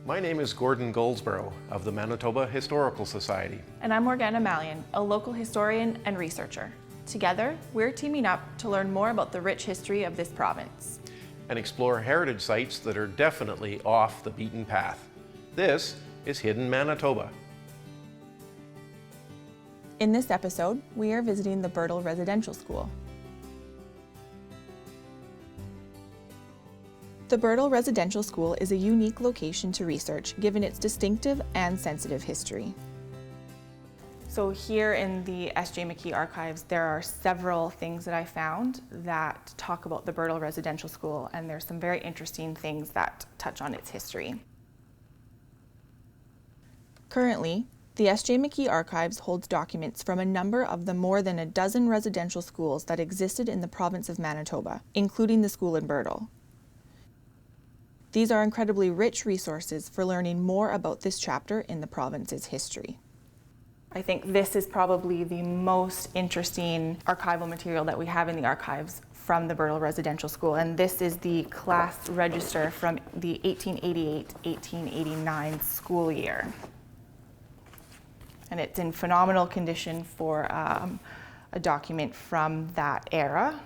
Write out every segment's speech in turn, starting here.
My name is Gordon Goldsborough of the Manitoba Historical Society. And I'm Morganna Malyon, a local historian and researcher. Together, we're teaming up to learn more about the rich history of this province. And explore heritage sites that are definitely off the beaten path. This is Hidden Manitoba. In this episode, we are visiting the Birtle Residential School. The Birtle Residential School is a unique location to research given its distinctive and sensitive history. So here in the S.J. McKee archives, there are several things that I found that talk about the Birtle Residential School, and there's some very interesting things that touch on its history. Currently, the S.J. McKee archives holds documents from a number of the more than a dozen residential schools that existed in the province of Manitoba, including the school in Birtle. These are incredibly rich resources for learning more about this chapter in the province's history. I think this is probably the most interesting archival material that we have in the archives from the Birtle Residential School, and this is the class register from the 1888-1889 school year. And it's in phenomenal condition for a document from that era.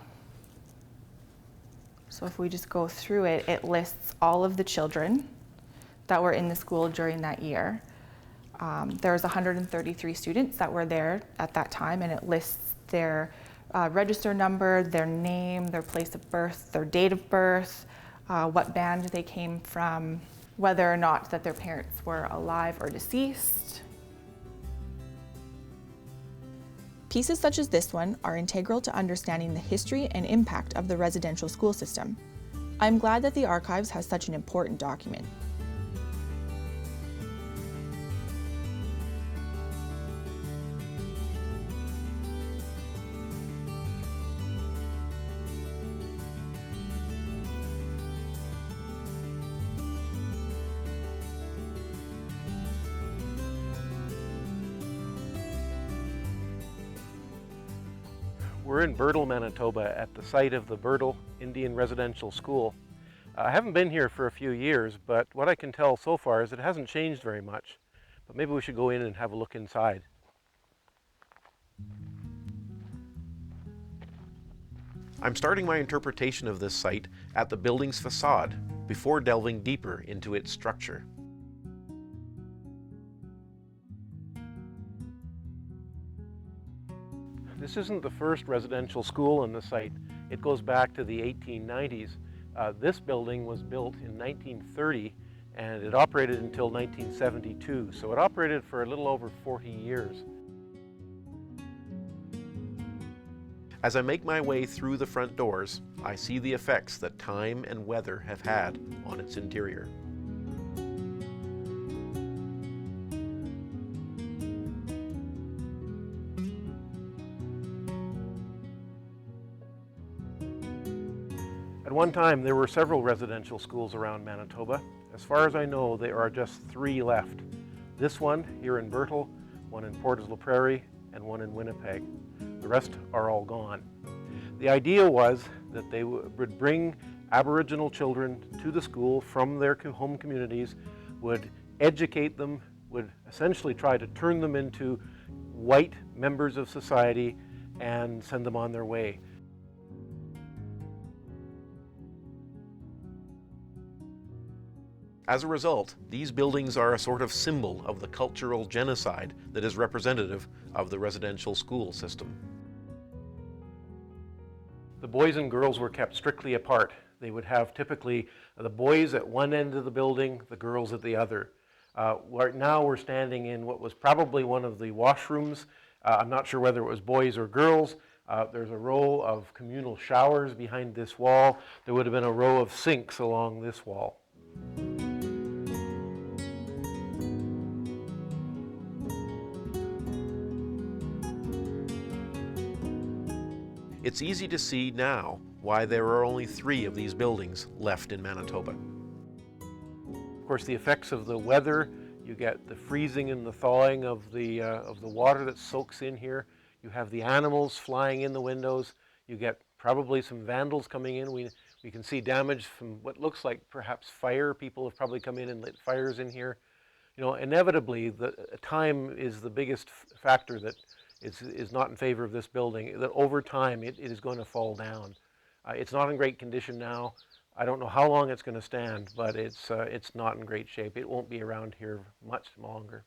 So if we just go through it, it lists all of the children that were in the school during that year. There was 133 students that were there at that time, and it lists their register number, their name, their place of birth, their date of birth, what band they came from, whether or not that their parents were alive or deceased. Pieces such as this one are integral to understanding the history and impact of the residential school system. I'm glad that the archives has such an important document. We're in Birtle, Manitoba at the site of the Birtle Indian Residential School. I haven't been here for a few years, but what I can tell so far is it hasn't changed very much. But maybe we should go in and have a look inside. I'm starting my interpretation of this site at the building's facade before delving deeper into its structure. This isn't the first residential school on the site. It goes back to the 1890s. This building was built in 1930 and it operated until 1972. So it operated for a little over 40 years. As I make my way through the front doors, I see the effects that time and weather have had on its interior. At one time, there were several residential schools around Manitoba. As far as I know, there are just 3 left. This one here in Birtle, one in Portage-la Prairie, and one in Winnipeg. The rest are all gone. The idea was that they would bring Aboriginal children to the school from their home communities, would educate them, would essentially try to turn them into white members of society and send them on their way. As a result, these buildings are a sort of symbol of the cultural genocide that is representative of the residential school system. The boys and girls were kept strictly apart. They would have typically the boys at one end of the building, the girls at the other. Right now we're standing in what was probably one of the washrooms. I'm not sure whether it was boys or girls. There's a row of communal showers behind this wall. There would have been a row of sinks along this wall. It's easy to see now why there are only 3 of these buildings left in Manitoba. Of course, the effects of the weather, you get the freezing and the thawing of the water that soaks in here. You have the animals flying in the windows. You get probably some vandals coming in. We You can see damage from what looks like perhaps fire. People have probably come in and lit fires in here. You know, inevitably, the time is the biggest factor that is not in favor of this building. That over time, it is going to fall down. It's not in great condition now. I don't know how long it's going to stand, but it's not in great shape. It won't be around here much longer.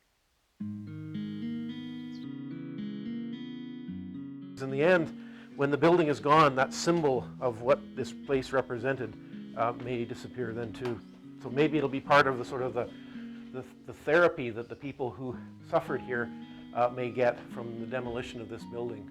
In the end, when the building is gone, that symbol of what this place represented may disappear then too. So maybe it'll be part of the sort of the therapy that the people who suffered here may get from the demolition of this building.